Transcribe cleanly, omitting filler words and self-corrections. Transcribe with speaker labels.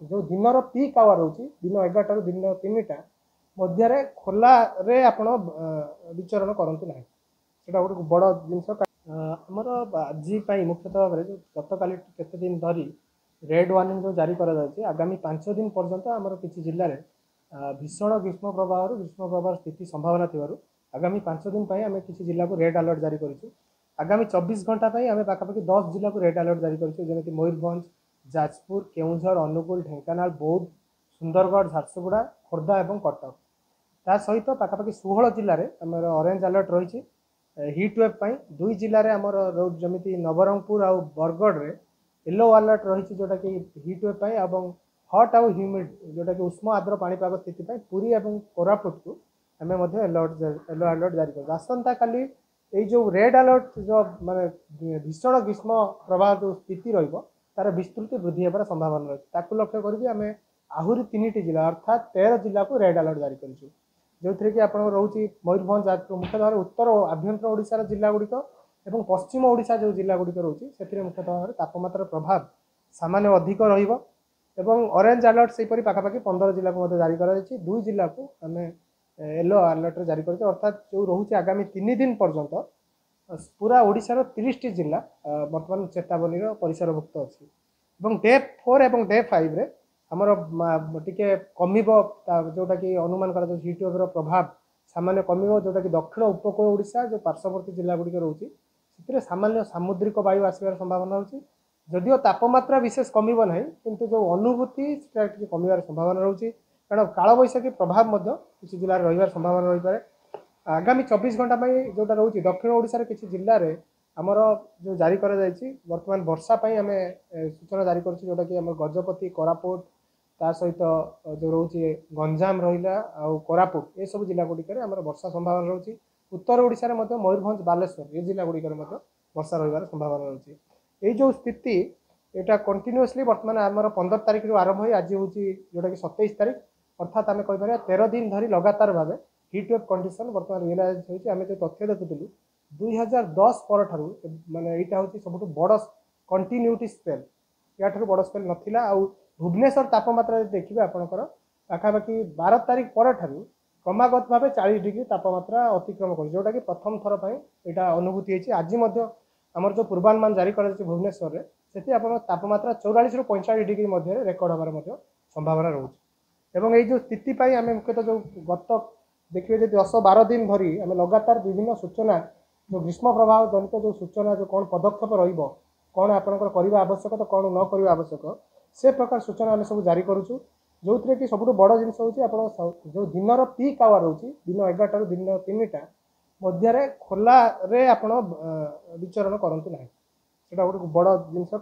Speaker 1: जो दिन peak hour रोचे दिन 11 दिन 3टा मध्य खोला आपण विचरण करतु ना सेटा गोटे बड़ जिनस आमर आज मुख्यतः भाव में गत काली केते दिन धरी रेड वार्निंग जो जारी करा जायछि आगामी 5 दिन पर्यंत आमर किछि जिल्ला रे भीषण ग्रीष्म प्रवाह स्थिति संभावना थिबारु आगामी 5 दिन पई आमे किछि जिल्ला को रेड अलर्ट जारी करिछु। आगामी 24 घंटा पई आमे पाखापाखि 10 जिल्ला को रेड अलर्ट जारी करिछु जेमिति मयूरभंज जाजपुर केउंझर अनुगुल ढेंकानाल बौद्ध सुंदरगढ़ झारसुगुड़ा खोर्धा और कटक ता सहित पाखापाखि 16 जिल्ला रे आमर ऑरेंज अलर्ट रही हिट वेव पाई 2 जिल्ला रे आमर जमिति नवरंगपुर और बरगढ़ रे येलो अलर्ट रही जोटा कि हिट वेव पाई एवं हट आउ ह्यूमिड जोटा कि उष्म आर्द्र पाणीपाग स्थिति पाई पुरी और कोरापुट को आमे मध्ये येलो अलर्ट जारी कर आसंता काली ये जो रेड अलर्ट जो माने भीषण ग्रीष्म प्रवाह जो स्थिति रहिबो तार विस्तृति वृद्धि होबार संभावना रही ताकू लक्ष्य करके आम आहरी 3टी जिला अर्थात 13 जिला को रेड अलर्ट जारी करूँ जो थी कि आप रोचे मयूरभंज जाजपुर मुख्य भाव उत्तर आभ्यंतर ओडिशार जिला गुड़िक और पश्चिम ओडिशा जो जिला गुड़िक रोचे से मुख्यतः भाव तापमात्रा प्रभाव सामान्य अधिक रही ऑरेंज अलर्ट से पाखापाखि 15 जिला को जारी कर 2 जिला को आम येलो अलर्ट जारी कर अर्थात जो रोचे आगामी 3 दिन पर्यंत पूरा ओडिशार 30टी जिला बर्तमान चेतावनी परिसरभुक्त अच्छी डे 4 और डे 5 रे आमर टिके कमिबो जोटा कि अनुमान कर हिट वेव प्रभाव सामान्य कमिबो जोटा कि दक्षिण उपकूल ओडिशा जो पार्श्ववर्ती जिला गुड़िक रोचे से सामान्य सामुद्रिक वायु आसबार संभावना होची जदियो तापमात्रा विशेष कमिबो नहीं किंतु जो अनुभूति टिके कमिबार संभावना रोची कारण काल बैशाखी प्रभाव किसी जिले में रही संभावना रही पारे। आगामी 24 घंटा जोटा रोचे दक्षिण ओडिशा रे किसी जिले में आमर जो जारी करा जायछि वर्तमान वर्षा पाई आमे सूचना जारी करछि जोटा कि आमर गजपति कोरापुट ता सहित जो रोचे गंजाम रहिला आ कोरापुट ए सब जिला गुड़िक आमर वर्षा संभावना रोची उत्तर ओडिशा रे मध्य मयूरभंज बालेश्वर ये जिला गुड़िक मध्य वर्षा रहिबार संभावना रोची ये जो स्थिति एटा कंटिन्यूअसली वर्तमान आमर 15 तारिख रु आरंभ होई आज होची जोटा कि 27 तारिख अर्थात आमे कहि पारे 13 दिन धरी लगातार भाबे हिट वेव कंडीशन वर्तमान रियलाइज होची आमे जो तथ्य देखुतलु 2010 पर ठारू माने एटा होची सबटु बड़ कंटिन्यूटी स्पेल या ठारू बड़ स्पेल नथिला आ भुवनेश्वर तापमात्रा देखिबे आपनकर पाखापाखि 12 तारिख पर ठारू क्रमागत भाव 40 डिग्री तापमात्रा अतिक्रम कर जोटा कि प्रथम थर पर एटा अनुभूति होची आज मध्य आमर जो पूर्वानुमान जारी कर भुवनेश्वर रे सेठी आपन तापमात्रा 44 रु 45 डिग्री मध्य रेकर्ड होबार मध्य संभावना रोची एवं ये जो स्थिति पाई आमे मुख्यतः जो गत देखिए जो 10-12 दिन धरी आम लगातार विभिन्न सूचना जो ग्रीष्म प्रभाव जनित जो सूचना जो कौन पदक्षेप रहिबो कौन आपनकर करबा आवश्यक तो कौन न करबा आवश्यक से प्रकार सूचना आम सब जारी करूछु जो थरे कि सबटु बड़ जिनस होची आपण जो दिन पीक आवर रोची दिन 11 दिन 3टा मध्य खोला रे आपण विचरण करंतु नाही सेटा गोटे बड़ जिनस।